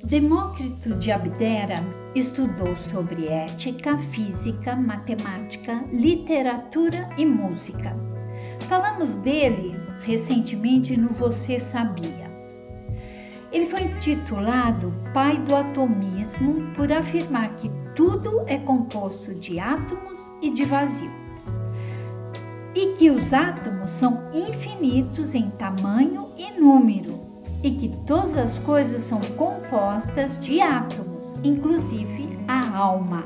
Demócrito de Abdera estudou sobre ética, física, matemática, literatura e música. Falamos dele recentemente no Você Sabia? Ele foi intitulado pai do atomismo por afirmar que tudo é composto de átomos e de vazio, e que os átomos são infinitos em tamanho e número, e que todas as coisas são compostas de átomos, inclusive a alma.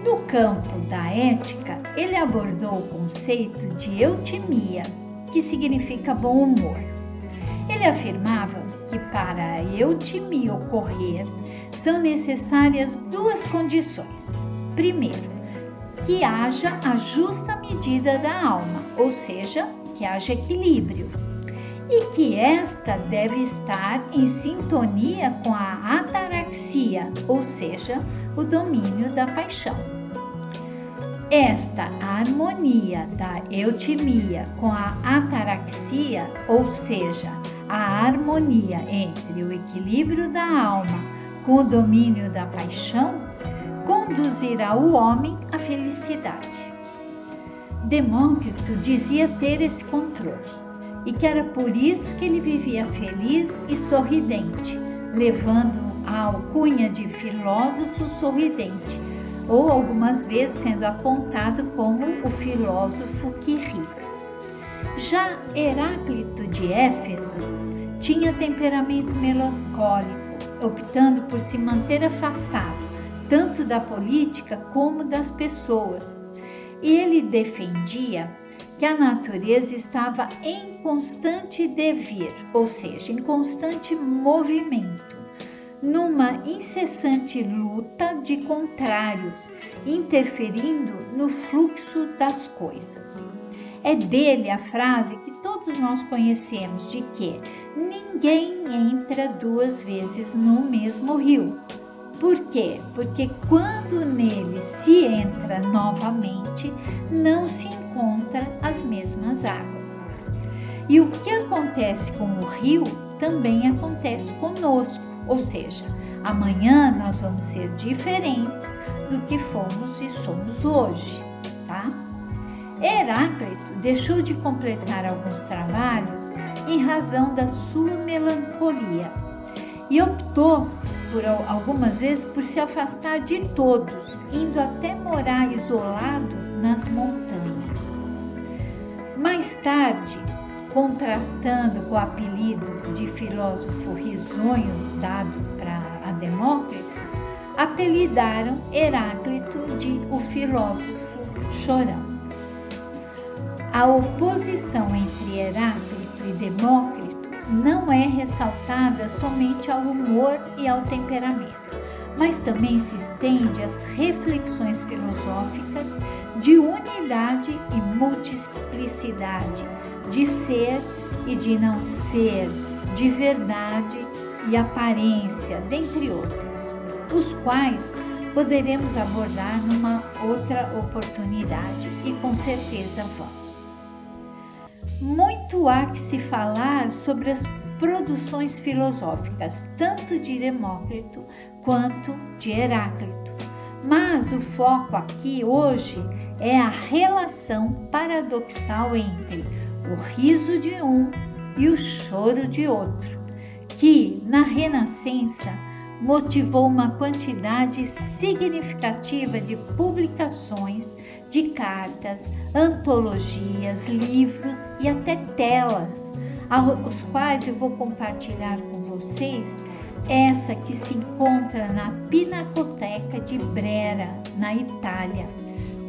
No campo da ética, ele abordou o conceito de eutimia, que significa bom humor. Ele afirmava que para a eutimia ocorrer, são necessárias duas condições. Primeiro, que haja a justa medida da alma, ou seja, que haja equilíbrio, e que esta deve estar em sintonia com a ataraxia, ou seja, o domínio da paixão. Esta harmonia da eutimia com a ataraxia, ou seja, a harmonia entre o equilíbrio da alma com o domínio da paixão, conduzirá o homem à felicidade. Demócrito dizia ter esse controle e que era por isso que ele vivia feliz e sorridente, levando a alcunha de filósofo sorridente, ou algumas vezes sendo apontado como o filósofo que ri. Já Heráclito de Éfeso tinha temperamento melancólico, optando por se manter afastado, tanto da política como das pessoas. E ele defendia que a natureza estava em constante devir, ou seja, em constante movimento, numa incessante luta de contrários, interferindo no fluxo das coisas. É dele a frase que todos nós conhecemos de que ninguém entra duas vezes no mesmo rio. Por quê? Porque quando nele se entra novamente, não se encontra as mesmas águas. E o que acontece com o rio também acontece conosco, ou seja, amanhã nós vamos ser diferentes do que fomos e somos hoje, tá? Heráclito deixou de completar alguns trabalhos em razão da sua melancolia e optou por algumas vezes por se afastar de todos, indo até morar isolado nas montanhas. Mais tarde, contrastando com o apelido de filósofo risonho dado para Demócrito, apelidaram Heráclito de o filósofo chorão. A oposição entre Heráclito e Demócrito não é ressaltada somente ao humor e ao temperamento, mas também se estende às reflexões filosóficas de unidade e multiplicidade, de ser e de não ser, de verdade e aparência, dentre outros, os quais poderemos abordar numa outra oportunidade e com certeza vamos. Muito há que se falar sobre as produções filosóficas, tanto de Demócrito quanto de Heráclito. Mas o foco aqui hoje é a relação paradoxal entre o riso de um e o choro de outro, que na Renascença motivou uma quantidade significativa de publicações, de cartas, antologias, livros e até telas, os quais eu vou compartilhar com vocês essa que se encontra na Pinacoteca de Brera, na Itália,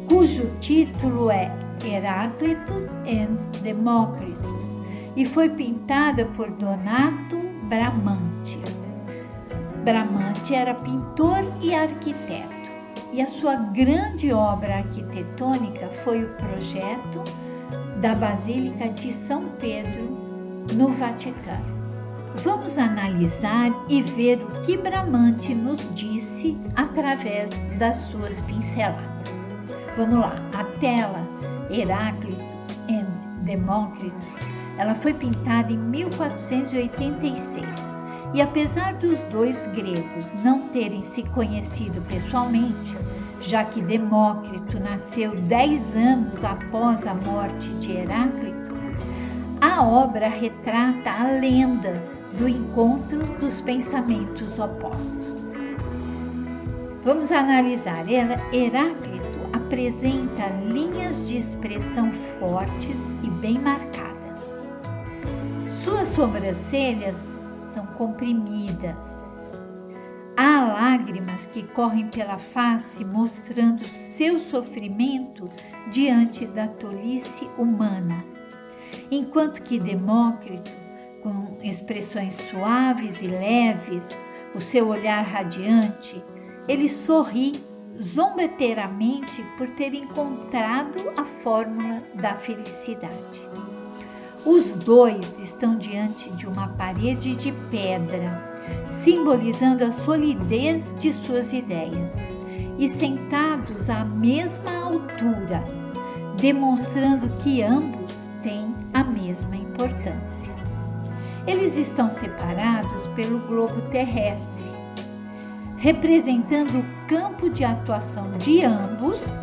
cujo título é Heraclitus and Demócritus e foi pintada por Donato Bramante. Bramante era pintor e arquiteto, e a sua grande obra arquitetônica foi o projeto da Basílica de São Pedro, no Vaticano. Vamos analisar e ver o que Bramante nos disse através das suas pinceladas. Vamos lá, a tela Heraclitus and Demócritus, ela foi pintada em 1486 E apesar dos dois gregos não terem se conhecido pessoalmente, já que Demócrito nasceu 10 anos após a morte de Heráclito, a obra retrata a lenda do encontro dos pensamentos opostos. Vamos analisar. Heráclito apresenta linhas de expressão fortes e bem marcadas. Suas sobrancelhas são comprimidas. Há lágrimas que correm pela face, mostrando seu sofrimento diante da tolice humana, enquanto que Demócrito, com expressões suaves e leves, o seu olhar radiante, ele sorri zombeteiramente por ter encontrado a fórmula da felicidade. Os dois estão diante de uma parede de pedra, simbolizando a solidez de suas ideias, e sentados à mesma altura, demonstrando que ambos têm a mesma importância. Eles estão separados pelo globo terrestre, representando o campo de atuação de ambos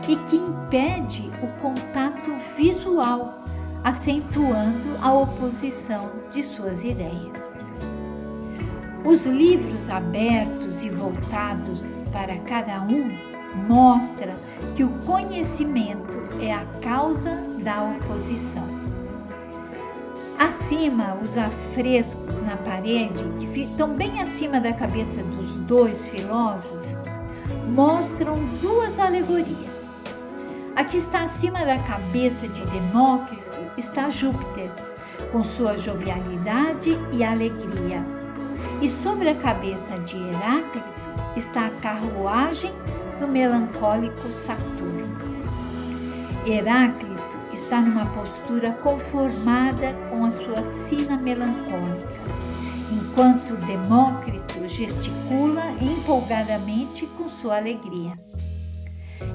e que impede o contato visual, acentuando a oposição de suas ideias. Os livros abertos e voltados para cada um mostram que o conhecimento é a causa da oposição. Acima, os afrescos na parede, que estão bem acima da cabeça dos dois filósofos, mostram duas alegorias. A que está acima da cabeça de Demócrito está Júpiter, com sua jovialidade e alegria. E sobre a cabeça de Heráclito está a carruagem do melancólico Saturno. Heráclito está numa postura conformada com a sua sina melancólica, enquanto Demócrito gesticula empolgadamente com sua alegria.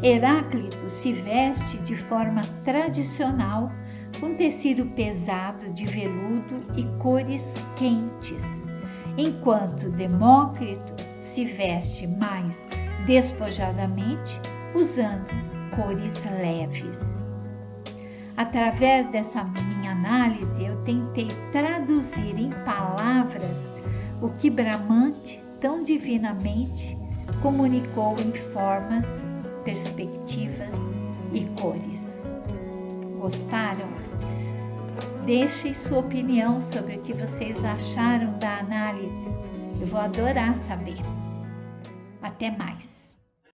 Heráclito se veste de forma tradicional, com tecido pesado de veludo e cores quentes, enquanto Demócrito se veste mais despojadamente, usando cores leves. Através dessa minha análise, eu tentei traduzir em palavras o que Bramante tão divinamente comunicou em formas, perspectivas e cores. Gostaram? Deixem sua opinião sobre o que vocês acharam da análise. Eu vou adorar saber. Até mais!